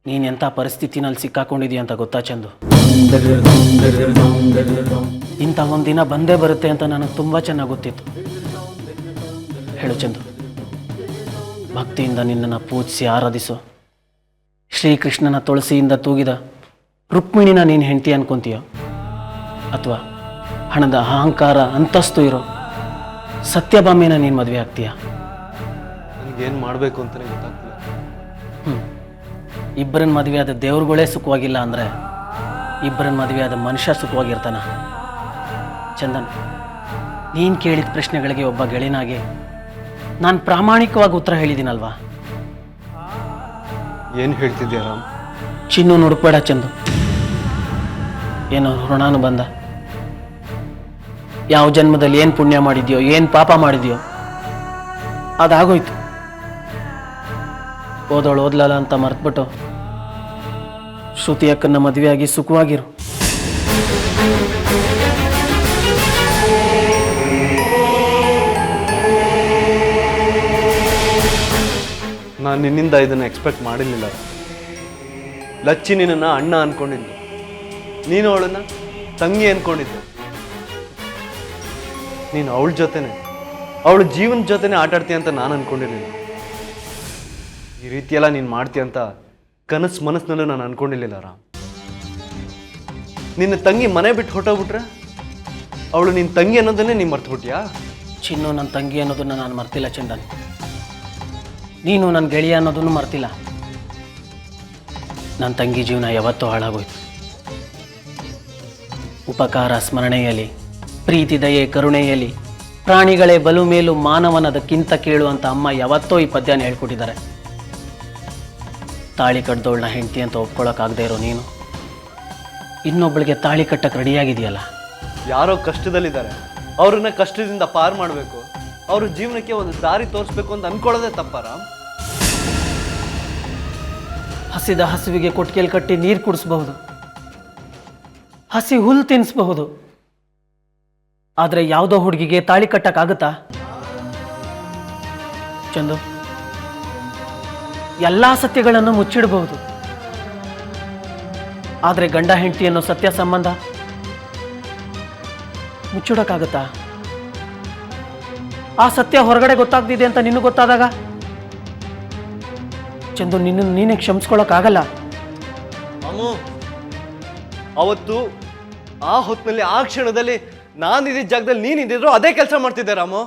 ನೀನು ಎಂಥ ಪರಿಸ್ಥಿತಿನಲ್ಲಿ ಸಿಕ್ಕಾಕೊಂಡಿದೀಯ ಅಂತ ಗೊತ್ತಾ ಚಂದು? ಇಂಥ ಒಂದು ದಿನ ಬಂದೇ ಬರುತ್ತೆ ಅಂತ ನನಗೆ ತುಂಬ ಚೆನ್ನಾಗಿ ಗೊತ್ತಿತ್ತು. ಹೇಳು ಚಂದು, ಭಕ್ತಿಯಿಂದ ನಿನ್ನನ್ನು ಪೂಜಿಸಿ ಆರಾಧಿಸು ಶ್ರೀಕೃಷ್ಣನ ತುಳಸಿಯಿಂದ ತೂಗಿದ ರುಕ್ಮಿಣಿನ ನೀನು ಹೆಂಡತಿ ಅನ್ಕೊಂತೀಯೋ, ಅಥವಾ ಹಣದ ಅಹಂಕಾರ ಅಂತಸ್ತು ಇರೋ ಸತ್ಯಭಾಮಿನ ನೀನು ಮದುವೆ ಆಗ್ತೀಯ? ನನಗೇನು ಮಾಡಬೇಕು ಅಂತಲೇ ಗೊತ್ತಾಗ್ತಿಲ್ಲ. ಇಬ್ಬರನ್ನ ಮದುವೆ ಆದ ದೇವ್ರುಗಳೇ ಸುಖವಾಗಿಲ್ಲ ಅಂದರೆ ಇಬ್ಬರನ್ನ ಮದುವೆ ಆದ ಮನುಷ್ಯ ಸುಖವಾಗಿರ್ತಾನ? ಚಂದನ್, ನೀನು ಕೇಳಿದ ಪ್ರಶ್ನೆಗಳಿಗೆ ಒಬ್ಬ ಗೆಳೆಯನಾಗಿ ನಾನು ಪ್ರಾಮಾಣಿಕವಾಗಿ ಉತ್ತರ ಹೇಳಿದ್ದೀನಲ್ವಾ? ಏನು ಹೇಳ್ತಿದ್ಯಾ ರಾಮ್? ಚಿನ್ನು ನುಡುಕ್ಬೇಡ ಚಂದು. ಏನೋ ಋಣಾನು ಬಂದ. ಯಾವ ಜನ್ಮದಲ್ಲಿ ಏನು ಪುಣ್ಯ ಮಾಡಿದ್ಯೋ, ಏನು ಪಾಪ ಮಾಡಿದ್ಯೋ ಅದಾಗೋಯ್ತು. ಓದೋಳು ಓದ್ಲಲ್ಲ ಅಂತ ಮರ್ತ್ಬಿಟ್ಟು ಶ್ರುತಿ ಅಕ್ಕನ್ನ ಮದುವೆಯಾಗಿ ಸುಖವಾಗಿರು. ನಾನು ನಿನ್ನಿಂದ ಇದನ್ನು ಎಕ್ಸ್ಪೆಕ್ಟ್ ಮಾಡಿರಲಿಲ್ಲ. ಲಚ್ಚಿ ನಿನ್ನನ್ನು ಅಣ್ಣ ಅಂದ್ಕೊಂಡಿದ್ದೆ, ನೀನು ಅವಳನ್ನು ತಂಗಿ ಅಂದ್ಕೊಂಡಿದ್ದೆ. ನೀನು ಅವಳ ಜೊತೆನೆ, ಅವಳ ಜೀವನದ ಜೊತೆನೆ ಆಟಾಡ್ತೀಯ ಅಂತ ನಾನು ಅಂದ್ಕೊಂಡಿರಲಿಲ್ಲ. ಈ ರೀತಿಯೆಲ್ಲ ನೀನು ಮಾಡ್ತೀಯ ಅಂತ ಮನಸ್ಸಿನಲ್ಲೂ ನಾನು ಅಂದ್ಕೊಂಡಿರಲಿಲ್ಲ ರಾಮ್. ನಿನ್ನ ತಂಗಿ ಮನೆ ಬಿಟ್ಟು ಹೊಟ್ಟೋಗ್ಬಿಟ್ರೆ ಅವಳು ನಿನ್ನ ತಂಗಿ ಅನ್ನೋದನ್ನೇ ನೀನು ಮರ್ತುಬಿಟ್ಯಾ? ಚಿನ್ನು ನನ್ನ ತಂಗಿ ಅನ್ನೋದನ್ನು ನಾನು ಮರ್ತಿಲ್ಲ ಚಂದನ್. ನೀನು ನನ್ನ ಗೆಳೆಯ ಅನ್ನೋದನ್ನು ಮರ್ತಿಲ್ಲ. ನನ್ನ ತಂಗಿ ಜೀವನ ಯಾವತ್ತೂ ಹಾಳಾಗೋಯ್ತು. ಉಪಕಾರ ಸ್ಮರಣೆಯಲ್ಲಿ, ಪ್ರೀತಿ ದಯೆ ಕರುಣೆಯಲ್ಲಿ, ಪ್ರಾಣಿಗಳೇ ಬಲು ಮೇಲು ಮಾನವನದಕ್ಕಿಂತ ಕೇಳು ಅಂತ ಅಮ್ಮ ಯಾವತ್ತೋ ಈ ಪದ್ಯನ ಹೇಳ್ಕೊಟ್ಟಿದ್ದಾರೆ. ತಾಳಿ ಕಟ್ದವಳನ್ನ ಹೆಂಡತಿ ಅಂತ ಒಪ್ಕೊಳ್ಳೋಕ್ಕಾಗದೇ ಇರೋ ನೀನು ಇನ್ನೊಬ್ಬಳಿಗೆ ತಾಳಿ ಕಟ್ಟಕ್ಕೆ ರೆಡಿಯಾಗಿದೆಯಲ್ಲ. ಯಾರೋ ಕಷ್ಟದಲ್ಲಿದ್ದಾರೆ, ಅವ್ರನ್ನ ಕಷ್ಟದಿಂದ ಪಾರು ಮಾಡಬೇಕು, ಅವ್ರ ಜೀವನಕ್ಕೆ ಒಂದು ದಾರಿ ತೋರಿಸ್ಬೇಕು ಅಂತ ಅನ್ಕೊಳ್ಳೋದೇ ತಪ್ಪ ರಾಮ್? ಹಸಿದ ಹಸುವಿಗೆ ಕೊಟ್ಟಿಗೆಲ್ ಕಟ್ಟಿ ನೀರು ಕುಡಿಸ್ಬಹುದು, ಹಸಿ ಹುಲ್ಲು ತಿನ್ನಿಸಬಹುದು, ಆದರೆ ಯಾವುದೋ ಹುಡುಗಿಗೆ ತಾಳಿ ಕಟ್ಟಕ್ಕಾಗುತ್ತಾ ಚಂದು? ಎಲ್ಲ ಸತ್ಯಗಳನ್ನು ಮುಚ್ಚಿಡಬಹುದು, ಆದರೆ ಗಂಡ ಹೆಂಡತಿ ಅನ್ನೋ ಸತ್ಯ ಸಂಬಂಧ ಮುಚ್ಚಿಡೋಕ್ಕಾಗುತ್ತಾ? ಆ ಸತ್ಯ ಹೊರಗಡೆ ಗೊತ್ತಾಗ್ತಿದೆ ಅಂತ ನಿನಗೆ ಗೊತ್ತಾದಾಗ ಚಂದು ನೀನೇ ಕ್ಷಮಿಸ್ಕೊಳ್ಳೋಕ್ಕಾಗಲ್ಲ. ಅಮ್ಮು, ಅವತ್ತು ಆ ಹೊತ್ತಿನಲ್ಲಿ ಆ ಕ್ಷಣದಲ್ಲಿ ನಾನು ಇದ್ದ ಜಾಗದಲ್ಲಿ ನೀನು ಇದ್ದಿದ್ರು ಅದೇ ಕೆಲಸ ಮಾಡ್ತಿದ್ದೆ ರಾಮು.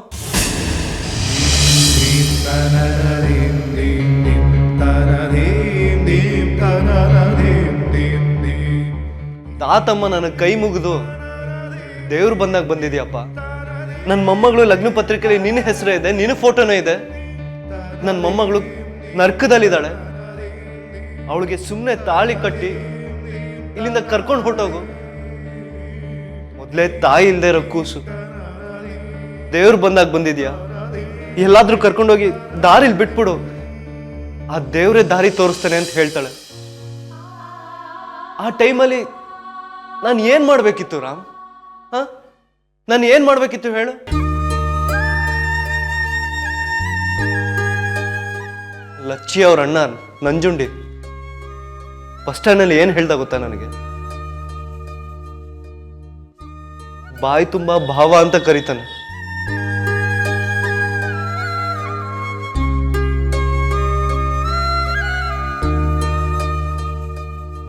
ತಾತಮ್ಮ ನನಗೆ ಕೈ ಮುಗಿದು ದೇವ್ರು ಬಂದಾಗ ಬಂದಿದ್ಯಪ್ಪ. ನನ್ನ ಮೊಮ್ಮಗಳು ಲಗ್ನ ಪತ್ರಿಕೆಯಲ್ಲಿ ನಿನ್ನ ಹೆಸರು ಇದೆ, ನಿನ್ನ ಫೋಟೋನೂ ಇದೆ. ನನ್ನ ಮೊಮ್ಮಗಳು ನರ್ಕದಲ್ಲಿದ್ದಾಳೆ, ಅವಳಿಗೆ ಸುಮ್ಮನೆ ತಾಳಿ ಕಟ್ಟಿ ಇಲ್ಲಿಂದ ಕರ್ಕೊಂಡು ಹೊಟ್ಟೋಗು. ಮೊದಲೇ ತಾಯಿ ಇಲ್ಲದೆ ಇರೋ ಕೂಸು, ದೇವ್ರು ಬಂದಾಗ ಬಂದಿದ್ಯಾ, ಎಲ್ಲಾದ್ರೂ ಕರ್ಕೊಂಡೋಗಿ ದಾರಿಲಿ ಬಿಟ್ಬಿಡು, ಆ ದೇವ್ರೇ ದಾರಿ ತೋರಿಸ್ತಾನೆ ಅಂತ ಹೇಳ್ತಾಳೆ. ಆ ಟೈಮಲ್ಲಿ ನಾನು ಏನ್ ಮಾಡ್ಬೇಕಿತ್ತು ರಾಮ್? ನಾನು ಏನ್ ಮಾಡ್ಬೇಕಿತ್ತು ಹೇಳು? ಲಚ್ಚಿ ಅವ್ರ ಅಣ್ಣ ನಂಜುಂಡಿ ಬಸ್ ಸ್ಟ್ಯಾಂಡ್ನಲ್ಲಿ ಏನ್ ಹೇಳ್ದ ಗೊತ್ತಾ ನನಗೆ? ಬಾಯಿ ತುಂಬಾ ಭಾವ ಅಂತ ಕರೀತಾನೆ.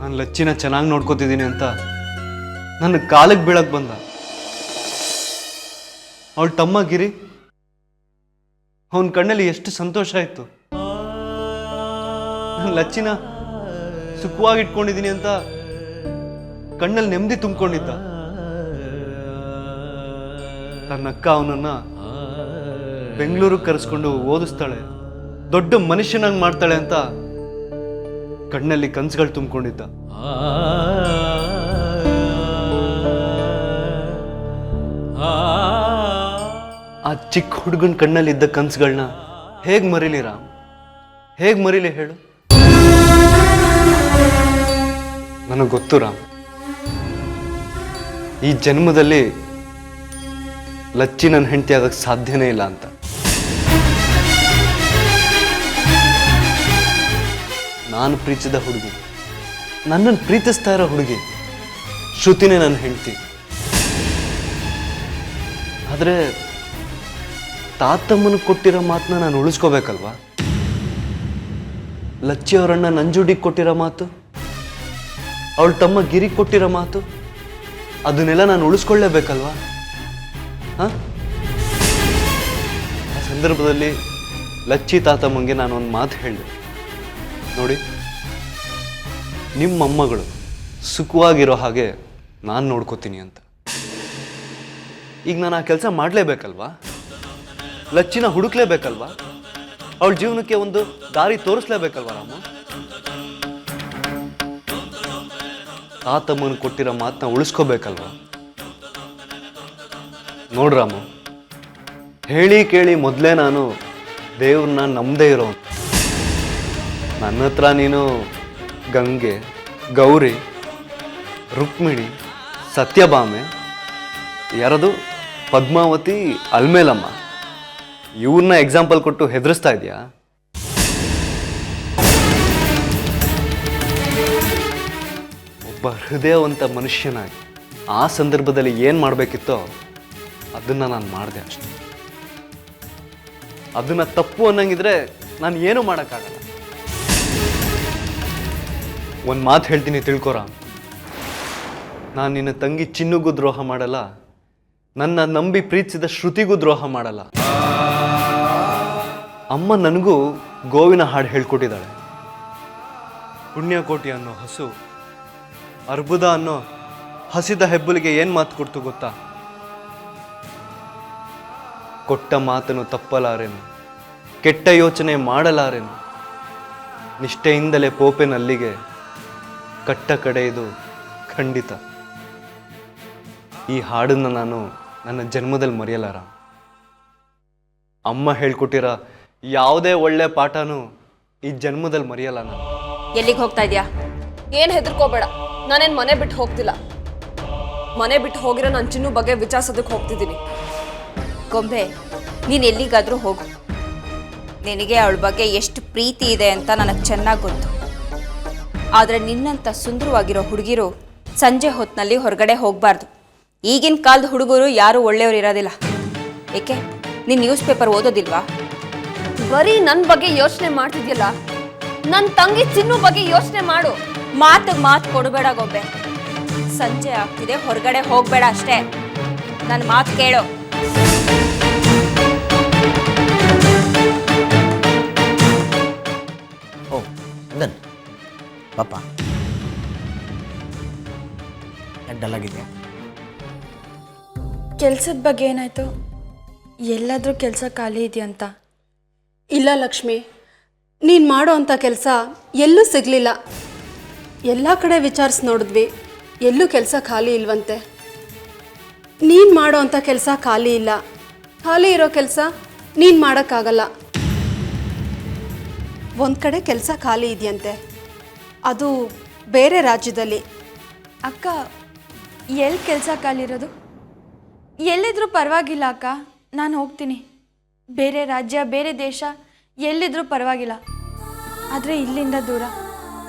ನಾನು ಲಚ್ಚಿನ ಚೆನ್ನಾಗಿ ನೋಡ್ಕೋತಿದ್ದೀನಿ ಅಂತ ನನ್ನ ಕಾಲಿಗೆ ಬೀಳಕ್ ಬಂದ. ಅವಳ ತಮ್ಮ ಗಿರಿ, ಅವನ ಕಣ್ಣಲ್ಲಿ ಎಷ್ಟು ಸಂತೋಷ ಆಯ್ತು. ನಾನು ಲಚ್ಚಿನ ಸುಖವಾಗಿ ಇಟ್ಕೊಂಡಿದ್ದೀನಿ ಅಂತ ಕಣ್ಣಲ್ಲಿ ನೆಮ್ಮದಿ ತುಂಬಿಕೊಂಡಿದ್ದ. ತನ್ನಕ್ಕ ಅವನನ್ನ ಬೆಂಗಳೂರಿಗೆ ಕರೆಸ್ಕೊಂಡು ಓದಿಸ್ತಾಳೆ, ದೊಡ್ಡ ಮನುಷ್ಯನಾಗಿ ಮಾಡ್ತಾಳೆ ಅಂತ ಕಣ್ಣಲ್ಲಿ ಕನ್ಸುಗಳು ತುಂಬಿಕೊಂಡಿದ್ದ. ಆ ಚಿಕ್ಕ ಹುಡುಗನ ಕಣ್ಣಲ್ಲಿದ್ದ ಕನ್ಸುಗಳನ್ನ ಹೇಗ್ ಮರೀಲಿ ರಾಮ್? ಹೇಗ್ ಮರೀಲಿ ಹೇಳು? ನನಗೆ ಗೊತ್ತು ರಾಮ್, ಈ ಜನ್ಮದಲ್ಲಿ ಲಚ್ಚಿ ನನ್ನ ಹೆಂಡತಿ ಆಗಕ್ಕೆ ಸಾಧ್ಯನೇ ಇಲ್ಲ ಅಂತ. ನಾನು ಪ್ರೀತಿಸಿದ ಹುಡುಗಿ, ನನ್ನನ್ನು ಪ್ರೀತಿಸ್ತಾ ಇರೋ ಹುಡುಗಿ ಶ್ರುತಿನೇ ನನ್ನ ಹೆಂಡತಿ. ಆದರೆ ತಾತಮ್ಮನಿಗೆ ಕೊಟ್ಟಿರೋ ಮಾತನ್ನ ನಾನು ಉಳಿಸ್ಕೋಬೇಕಲ್ವಾ? ಲಚ್ಚಿಯವರಣ್ಣ ನಂಜುಡಿಗೆ ಕೊಟ್ಟಿರೋ ಮಾತು, ಅವಳ ತಮ್ಮ ಗಿರಿಗೆ ಕೊಟ್ಟಿರೋ ಮಾತು, ಅದನ್ನೆಲ್ಲ ನಾನು ಉಳಿಸ್ಕೊಳ್ಳೇಬೇಕಲ್ವಾ? ಹಾಂ, ಆ ಸಂದರ್ಭದಲ್ಲಿ ಲಚ್ಚಿ ತಾತಮ್ಮಂಗೆ ನಾನು ಒಂದು ಮಾತು ಹೇಳಿದೆ, ನೋಡಿ ನಿಮ್ಮ ಮೊಮ್ಮಗಳು ಸುಖವಾಗಿರೋ ಹಾಗೆ ನಾನು ನೋಡ್ಕೋತೀನಿ ಅಂತ. ಈಗ ನಾನು ಆ ಕೆಲಸ ಮಾಡಲೇಬೇಕಲ್ವಾ? ಲಚ್ಚಿನ ಹುಡುಕ್ಲೇಬೇಕಲ್ವಾ? ಅವಳ ಜೀವನಕ್ಕೆ ಒಂದು ದಾರಿ ತೋರಿಸ್ಲೇಬೇಕಲ್ವಾ ರಾಮು? ತಾತಮ್ಮನ ಕೊಟ್ಟಿರೋ ಮಾತನ್ನ ಉಳಿಸ್ಕೋಬೇಕಲ್ವಾ? ನೋಡ್ರಾಮು, ಹೇಳಿ ಕೇಳಿ ಮೊದಲೇ ನಾನು ದೇವ್ರನ್ನ ನಂಬದೇ ಇರೋ, ನನ್ನ ಹತ್ರ ನೀನು ಗಂಗೆ, ಗೌರಿ, ರುಕ್ಮಿಣಿ, ಸತ್ಯಭಾಮೆ, ಯಾರದು ಪದ್ಮಾವತಿ, ಅಲ್ಮೇಲಮ್ಮ, ಇವ್ರನ್ನ ಎಕ್ಸಾಂಪಲ್ ಕೊಟ್ಟು ಹೆದರಿಸ್ತಾ ಇದೆಯಾ? ಒಬ್ಬ ಹೃದಯವಂತ ಮನುಷ್ಯನಾಗಿ ಆ ಸಂದರ್ಭದಲ್ಲಿ ಏನು ಮಾಡಬೇಕಿತ್ತೋ ಅದನ್ನು ನಾನು ಮಾಡಿದೆ ಅಷ್ಟೆ. ಅದನ್ನು ತಪ್ಪು ಅನ್ನಂಗಿದ್ರೆ ನಾನು ಏನೂ ಮಾಡೋಕ್ಕಾಗಲ್ಲ. ಒಂದು ಮಾತು ಹೇಳ್ತೀನಿ, ತಿಳ್ಕೊರ. ನಾನು ನಿನ್ನ ತಂಗಿ ಚಿನ್ನುಗೂ ದ್ರೋಹ ಮಾಡಲ್ಲ, ನನ್ನ ನಂಬಿ ಪ್ರೀತಿಸಿದ ಶ್ರುತಿಗೂ ದ್ರೋಹ ಮಾಡಲ್ಲ. ಅಮ್ಮ ನನಗೂ ಗೋವಿನ ಹಾಡು ಹೇಳ್ಕೊಟ್ಟಿದ್ದಾಳೆ. ಪುಣ್ಯಕೋಟಿ ಅನ್ನೋ ಹಸು ಅರ್ಬುದ ಅನ್ನೋ ಹಸಿದ ಹೆಬ್ಬುಲಿಗೆ ಏನು ಮಾತು ಕೊಡ್ತು ಗೊತ್ತಾ? ಕೊಟ್ಟ ಮಾತನ್ನು ತಪ್ಪಲಾರೆನು, ಕೆಟ್ಟ ಯೋಚನೆ ಮಾಡಲಾರೆನು, ನಿಷ್ಠೆಯಿಂದಲೇ ಪೋಪೆನಲ್ಲಿಗೆ ಕಟ್ಟ ಕಡೆ ಇದು ಖಂಡಿತ. ಈ ಹಾಡನ್ನು ನಾನು ನನ್ನ ಜನ್ಮದಲ್ಲಿ ಮರೆಯಲಾರ. ಅಮ್ಮ ಹೇಳ್ಕೊಟ್ಟಿರೋ ಯಾವುದೇ ಒಳ್ಳೆ ಪಾಠನೂ ಈ ಜನ್ಮದಲ್ಲಿ ಮರೆಯಲ್ಲ ನಾನು. ಎಲ್ಲಿಗೆ ಹೋಗ್ತಾ ಇದೆಯಾ? ಏನು ಹೆದರ್ಕೋಬೇಡ, ನಾನೇನು ಮನೆ ಬಿಟ್ಟು ಹೋಗ್ತಿಲ್ಲ. ಮನೆ ಬಿಟ್ಟು ಹೋಗಿರೋ ನನ್ನ ಚಿನ್ನು ಬಗ್ಗೆ ವಿಚಾರಿಸೋದಕ್ಕೆ ಹೋಗ್ತಿದ್ದೀನಿ. ಗೊಂಬೆ, ನೀನು ಎಲ್ಲಿಗಾದರೂ ಹೋಗು. ನಿನಗೆ ಅವಳ ಬಗ್ಗೆ ಎಷ್ಟು ಪ್ರೀತಿ ಇದೆ ಅಂತ ನನಗೆ ಚೆನ್ನಾಗಿ ಗೊತ್ತು. ಆದರೆ ನಿನ್ನಂಥ ಸುಂದರವಾಗಿರೋ ಹುಡುಗಿರು ಸಂಜೆ ಹೊತ್ತಿನಲ್ಲಿ ಹೊರಗಡೆ ಹೋಗಬಾರ್ದು. ಈಗಿನ ಕಾಲದ ಹುಡುಗರು ಯಾರೂ ಒಳ್ಳೆಯವರು ಇರೋದಿಲ್ಲ. ಏಕೆ, ನೀನು ನ್ಯೂಸ್ ಪೇಪರ್ ಓದೋದಿಲ್ವಾ? ಬರೀ ನನ್ನ ಬಗ್ಗೆ ಯೋಚನೆ ಮಾಡ್ತಿದ್ಯಲ್ಲ, ನನ್ನ ತಂಗಿ ಚಿನ್ನು ಬಗ್ಗೆ ಯೋಚನೆ ಮಾಡು. ಮಾತು ಕೊಡಬೇಡ ಗೊಂಬೆ. ಸಂಜೆ ಆಗ್ತಿದೆ, ಹೊರಗಡೆ ಹೋಗಬೇಡ ಅಷ್ಟೇ. ನನ್ನ ಮಾತು ಕೇಳು. ಓ ಅಂದನ್ ಪಾಪ ಡಲ್ಲಾಗಿದೆಯಾ? ಕೆಲಸದ ಬಗ್ಗೆ ಏನಾಯ್ತು? ಎಲ್ಲಾದರೂ ಕೆಲಸ ಖಾಲಿ ಇದೆಯಂತ? ಇಲ್ಲ ಲಕ್ಷ್ಮಿ, ನೀನು ಮಾಡೋ ಅಂಥ ಕೆಲಸ ಎಲ್ಲೂ ಸಿಗಲಿಲ್ಲ. ಎಲ್ಲ ಕಡೆ ವಿಚಾರಿಸಿ ನೋಡಿದ್ವಿ, ಎಲ್ಲೂ ಕೆಲಸ ಖಾಲಿ ಇಲ್ವಂತೆ. ನೀನು ಮಾಡೋ ಅಂಥ ಕೆಲಸ ಖಾಲಿ ಇಲ್ಲ. ಖಾಲಿ ಇರೋ ಕೆಲಸ ನೀನು ಮಾಡೋಕ್ಕಾಗಲ್ಲ. ಒಂದು ಕಡೆ ಕೆಲಸ ಖಾಲಿ ಇದೆಯಂತೆ, ಅದು ಬೇರೆ ರಾಜ್ಯದಲ್ಲಿ. ಅಕ್ಕ, ಎಲ್ಲಿ ಕೆಲಸ ಖಾಲಿ ಇರೋದು? ಎಲ್ಲಿದ್ರೂ ಪರವಾಗಿಲ್ಲ ಅಕ್ಕ, ನಾನು ಹೋಗ್ತೀನಿ. ಬೇರೆ ರಾಜ್ಯ, ಬೇರೆ ದೇಶ, ಎಲ್ಲಿದ್ರೂ ಪರವಾಗಿಲ್ಲ. ಆದರೆ ಇಲ್ಲಿಂದ ದೂರ,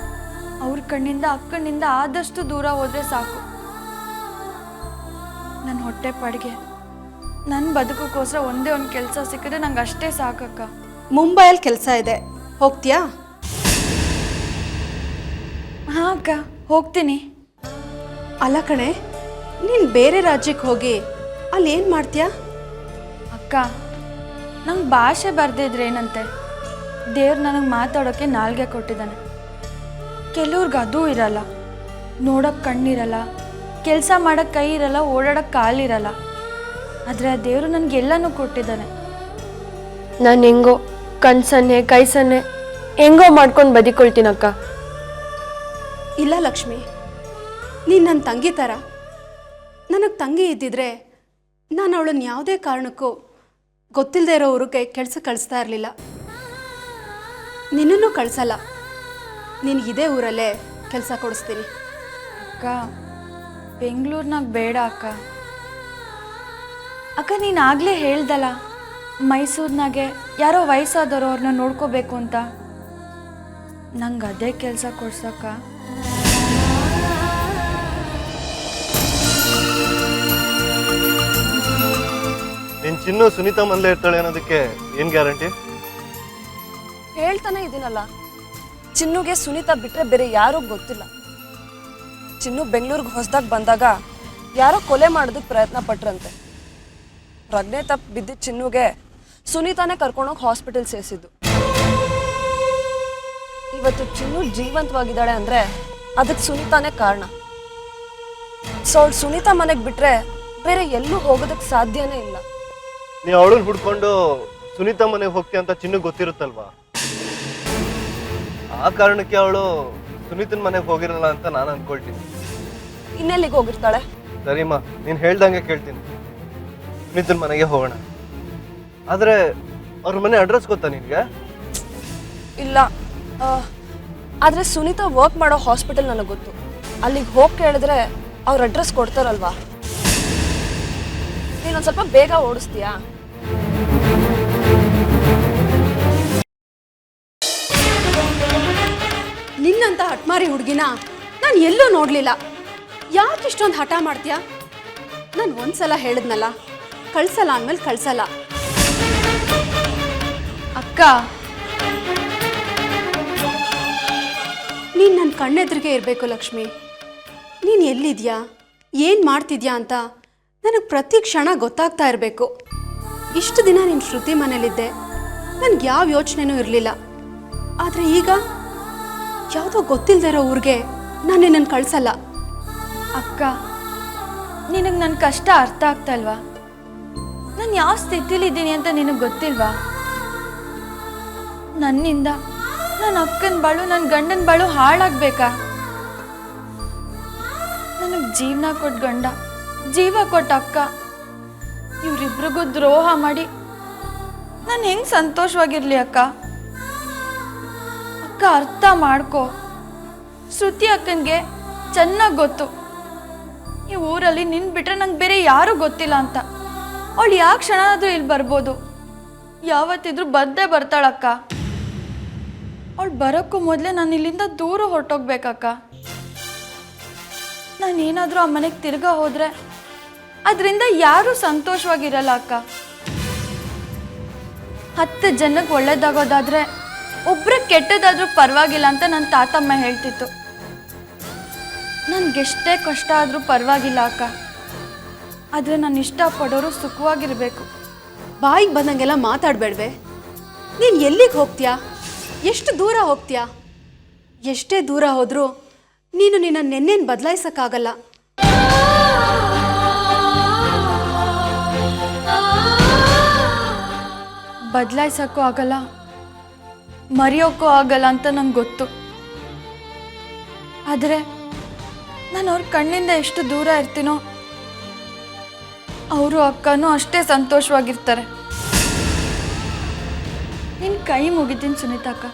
ಅವ್ರ ಕಣ್ಣಿಂದ ಅಕ್ಕಣ್ಣಿಂದ ಆದಷ್ಟು ದೂರ ಹೋದರೆ ಸಾಕು. ನನ್ನ ಹೊಟ್ಟೆ ಪಾಡಿಗೆ, ನನ್ನ ಬದುಕೋಸ್ಕರ ಒಂದೇ ಒಂದು ಕೆಲಸ ಸಿಕ್ಕಿದ್ರೆ ನಂಗೆ ಅಷ್ಟೇ ಸಾಕಕ್ಕ. ಮುಂಬೈಯಲ್ಲಿ ಕೆಲಸ ಇದೆ, ಹೋಗ್ತೀಯಾ? ಹಾಂ ಅಕ್ಕ, ಹೋಗ್ತೀನಿ. ಅಲ್ಲ ಕಣೆ, ನೀನು ಬೇರೆ ರಾಜ್ಯಕ್ಕೆ ಹೋಗಿ ಅಲ್ಲಿ ಏನು ಮಾಡ್ತೀಯಾ? ಅಕ್ಕ, ನಂಗೆ ಭಾಷೆ ಬರ್ದಿದ್ರೆ ಏನಂತೆ, ದೇವ್ರು ನನಗೆ ಮಾತಾಡೋಕ್ಕೆ ನಾಲ್ಗೆ ಕೊಟ್ಟಿದ್ದಾನೆ. ಕೆಲವ್ರಿಗೆ ಅದೂ ಇರಲ್ಲ, ನೋಡೋಕ್ಕೆ ಕಣ್ಣಿರಲ್ಲ, ಕೆಲಸ ಮಾಡೋಕ್ಕೆ ಕೈ ಇರಲ್ಲ, ಓಡಾಡೋಕ್ಕೆ ಕಾಲಿರಲ್ಲ. ಆದರೆ ಆ ದೇವರು ನನಗೆಲ್ಲನೂ ಕೊಟ್ಟಿದ್ದಾನೆ. ನಾನು ಹೆಂಗೋ ಕನ್ಸನ್ನೆ ಕೈಸನ್ನೆ ಹೆಂಗೋ ಮಾಡ್ಕೊಂಡು ಬದಿಕೊಳ್ತೀನಕ್ಕ. ಇಲ್ಲ ಲಕ್ಷ್ಮಿ, ನೀನು ನನ್ನ ತಂಗಿ ಥರ. ನನಗೆ ತಂಗಿ ಇದ್ದಿದ್ರೆ ನಾನು ಅವಳನ್ನು ಯಾವುದೇ ಕಾರಣಕ್ಕೂ ಗೊತ್ತಿಲ್ಲದೆ ಇರೋ ಊರಿಗೆ ಕೆಲಸ ಕಳಿಸ್ತಾ ಇರಲಿಲ್ಲ. ನಿನ್ನನ್ನು ಕಳಿಸಲ್ಲ, ನಿನಗಿದೇ ಊರಲ್ಲೇ ಕೆಲಸ ಕೊಡಿಸ್ತೀನಿ. ಅಕ್ಕ, ಬೆಂಗಳೂರಿನಾಗ ಬೇಡ ಅಕ್ಕ. ಅಕ್ಕ, ನೀನು ಆಗಲೇ ಹೇಳ್ದಲ್ಲ, ಮೈಸೂರಿನಾಗೆ ಯಾರೋ ವಯಸ್ಸಾದವರು ಅವ್ರನ್ನ ನೋಡ್ಕೋಬೇಕು ಅಂತ. ನಂಗೆ ಅದೇ ಕೆಲಸ ಕೊಡ್ಸಕ್ಕ. ನಿನ್ ಚಿನ್ನು ಸುನೀತಾ ಮನೇಲೆ ಇರ್ತಾಳೆ ಅನ್ನೋದಕ್ಕೆ ಏನ್ ಗ್ಯಾರಂಟಿ? ಹೇಳ್ತಾನೆ ಇದೀನಲ್ಲ, ಚಿನ್ನುಗೆ ಸುನೀತಾ ಬಿಟ್ರೆ ಬೇರೆ ಯಾರೂ ಗೊತ್ತಿಲ್ಲ. ಚಿನ್ನು ಬೆಂಗಳೂರಿಗೆ ಹೊಸದಾಗಿ ಬಂದಾಗ ಯಾರೋ ಕೊಲೆ ಮಾಡೋದಕ್ಕೆ ಪ್ರಯತ್ನ ಪಟ್ರಂತೆ. ಪ್ರಜ್ಞೆ ತಪ್ಪು ಬಿದ್ದಿದ್ದ ಚಿನ್ನುಗೆ ಸುನೀತಾನೇ ಕರ್ಕೊಂಡೋಗಿ ಹಾಸ್ಪಿಟಲ್ ಸೇರಿಸಿದ್ದು. ಇವತ್ತು ಚಿನ್ನು ಜೀವಂತವಾಗಿದ್ದಾಳೆ ಅಂದ್ರೆ ಅದಕ್ಕೆ ಸುನೀತಾನೇ ಕಾರಣ. ಸೊ ಅವಳು ಸುನೀತಾ ಮನೆಗೆ ಬಿಟ್ರೆ ಬೇರೆ ಎಲ್ಲೂ ಹೋಗೋದಕ್ಕೆ ಸಾಧ್ಯನೇ ಇಲ್ಲ. ನೀ ಅವಳನ್ನ ಹುಡ್ಕೊಂಡು ಸುನೀತಾ ಮನೆಗೆ ಹೋಗ್ತೀಯ ಅಂತ ಚಿನ್ನು ಗೊತ್ತಿರುತ್ತಲ್ವಾ? ಆ ಕಾರಣಕ್ಕೆ ಅವಳು ಸುನೀತನ ಮನೆಗೆ ಹೋಗಿರಲ್ಲ ಅಂತ ನಾನು ಅನ್ಕೊಳ್ತೀನಿ. ಇನ್ನೆಲ್ಲಿಗೆ ಹೋಗಿರ್ತಾಳೆ? ಸರಿಮ್ಮ, ನೀನ್ ಹೇಳ್ದಂಗೆ ಕೇಳ್ತೀನಿ. ಸುನೀತನ ಮನೆಗೆ ಹೋಗೋಣ. ಆದ್ರೆ ಅವ್ರ ಮನೆ ಅಡ್ರೆಸ್ ಗೊತ್ತಾ ನಿನ್ಗೆ? ಇಲ್ಲ, ಆದ್ರೆ ಸುನೀತಾ ವರ್ಕ್ ಮಾಡೋ ಹಾಸ್ಪಿಟಲ್ ನನಗೆ ಗೊತ್ತು. ಅಲ್ಲಿಗೆ ಹೋಗಿ ಕೇಳಿದ್ರೆ ಅವ್ರ ಅಡ್ರೆಸ್ ಕೊಡ್ತಾರಲ್ವಾ? ನೀನೊಂದು ಸ್ವಲ್ಪ ಬೇಗ ಓಡಿಸ್ತೀಯಾ? ನಿನ್ನಂತ ಹಟ್ಮಾರಿ ಹುಡುಗಿನ ನಾನು ಎಲ್ಲೂ ನೋಡಲಿಲ್ಲ. ಯಾಕೆ ಇಷ್ಟೊಂದು ಹಠ ಮಾಡ್ತೀಯಾ? ನಾನು ಒಂದ್ಸಲ ಹೇಳಿದ್ನಲ್ಲ, ಕಳ್ಸಲ್ಲ ಅಂದಮೇಲೆ ಕಳ್ಸಲ್ಲ. ಅಕ್ಕ, ನೀನು ನನ್ನ ಕಣ್ಣೆದುರಿಗೆ ಇರಬೇಕು ಲಕ್ಷ್ಮಿ. ನೀನು ಎಲ್ಲಿದ್ಯಾ, ಏನು ಮಾಡ್ತಿದ್ಯಾ ಅಂತ ನನಗೆ ಪ್ರತಿ ಕ್ಷಣ ಗೊತ್ತಾಗ್ತಾ ಇರಬೇಕು. ಇಷ್ಟು ದಿನ ನೀನು ಶ್ರುತಿ ಮನೇಲಿದ್ದೆ, ನನಗೆ ಯಾವ ಯೋಚನೆನೂ ಇರಲಿಲ್ಲ. ಆದರೆ ಈಗ ಯಾವುದೋ ಗೊತ್ತಿಲ್ಲದೆ ಇರೋ ಊರಿಗೆ ನಾನು ನಿನ್ನನ್ನು ಕಳ್ಸಲ್ಲ. ಅಕ್ಕ, ನಿನಗೆ ನನ್ನ ಕಷ್ಟ ಅರ್ಥ ಆಗ್ತಾ ಇಲ್ವಾ? ನಾನು ಯಾವ ಸ್ಥಿತಿಲಿದ್ದೀನಿ ಅಂತ ನಿನಗೆ ಗೊತ್ತಿಲ್ವಾ? ನನ್ನಿಂದ ನನ್ನ ಅಕ್ಕನ ಬಾಳು, ನನ್ನ ಗಂಡನ ಬಾಳು ಹಾಳಾಗ್ಬೇಕಾ? ನನಗೆ ಜೀವನ ಕೊಟ್ಟ ಗಂಡ, ಜೀವ ಕೊಟ್ಟ ಅಕ್ಕ, ಇವರಿಬ್ರಿಗೂ ದ್ರೋಹ ಮಾಡಿ ನಾನು ಹೆಂಗೆ ಸಂತೋಷವಾಗಿರ್ಲಿ ಅಕ್ಕ? ಅಕ್ಕ, ಅರ್ಥ ಮಾಡ್ಕೋ. ಶ್ರುತಿ ಅಕ್ಕನಿಗೆ ಚೆನ್ನಾಗಿ ಗೊತ್ತು ಈ ಊರಲ್ಲಿ ನಿನ್ ಬಿಟ್ರೆ ನಂಗೆ ಬೇರೆ ಯಾರೂ ಗೊತ್ತಿಲ್ಲ ಅಂತ. ಅವಳು ಯಾವ ಕ್ಷಣ ಆದರೂ ಇಲ್ಲಿ ಬರ್ಬೋದು, ಯಾವತ್ತಿದ್ರೂ ಬಂದೇ ಬರ್ತಾಳಕ್ಕ. ಅವಳು ಬರೋಕ್ಕೂ ಮೊದಲೇ ನಾನು ಇಲ್ಲಿಂದ ದೂರ ಹೊರಟೋಗ್ಬೇಕಕ್ಕ. ನಾನೇನಾದರೂ ಆ ಮನೆಗೆ ತಿರ್ಗಾ ಹೋದರೆ ಅದರಿಂದ ಯಾರೂ ಸಂತೋಷವಾಗಿರಲ್ಲ ಅಕ್ಕ. 10 ಜನಕ್ಕೆ ಒಳ್ಳೇದಾಗೋದಾದ್ರೆ ಒಬ್ರ ಕೆಟ್ಟದಾದ್ರೂ ಪರವಾಗಿಲ್ಲ ಅಂತ ನನ್ನ ತಾತಮ್ಮ ಹೇಳ್ತಿತ್ತು. ನನಗೆಷ್ಟೇ ಕಷ್ಟ ಆದರೂ ಪರವಾಗಿಲ್ಲ ಅಕ್ಕ, ಆದರೆ ನಾನು ಇಷ್ಟಪಡೋರು ಸುಖವಾಗಿರಬೇಕು. ಬಾಯಿಗೆ ಬಂದಂಗೆಲ್ಲ ಮಾತಾಡಬೇಡ್ವೆ. ನೀನು ಎಲ್ಲಿಗೆ ಹೋಗ್ತೀಯಾ? ಎಷ್ಟು ದೂರ ಹೋಗ್ತೀಯಾ? ಎಷ್ಟೇ ದೂರ ಹೋದರೂ ನೀನು ನಿನ್ನ ನೆನ್ನೇನು ಬದಲಾಯಿಸೋಕ್ಕಾಗಲ್ಲ. ಬದಲಾಯಿಸೋಕ್ಕೂ ಆಗಲ್ಲ, ಮರೆಯೋಕ್ಕೂ ಆಗಲ್ಲ ಅಂತ ನಂಗೆ ಗೊತ್ತು. ಆದರೆ ನಾನು ಅವ್ರ ಕಣ್ಣಿಂದ ಎಷ್ಟು ದೂರ ಇರ್ತೀನೋ ಅವರು ಅಕ್ಕನೂ ಅಷ್ಟೇ ಸಂತೋಷವಾಗಿರ್ತಾರೆ. ನಿನ್ನ ಕೈ ಮುಗಿತೀನಿ ಸುನೀತಕ್ಕ.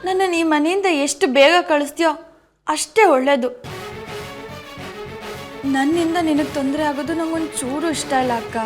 ನನ್ನನ್ನು ಈ ಮನೆಯಿಂದ ಎಷ್ಟು ಬೇಗ ಕಳಿಸ್ತೀಯೋ ಅಷ್ಟೇ ಒಳ್ಳೆಯದು. ನನ್ನಿಂದ ನಿನಗೆ ತೊಂದರೆ ಆಗೋದು ನಂಗೊಂದು ಚೂರು ಇಷ್ಟ ಇಲ್ಲ ಅಕ್ಕ.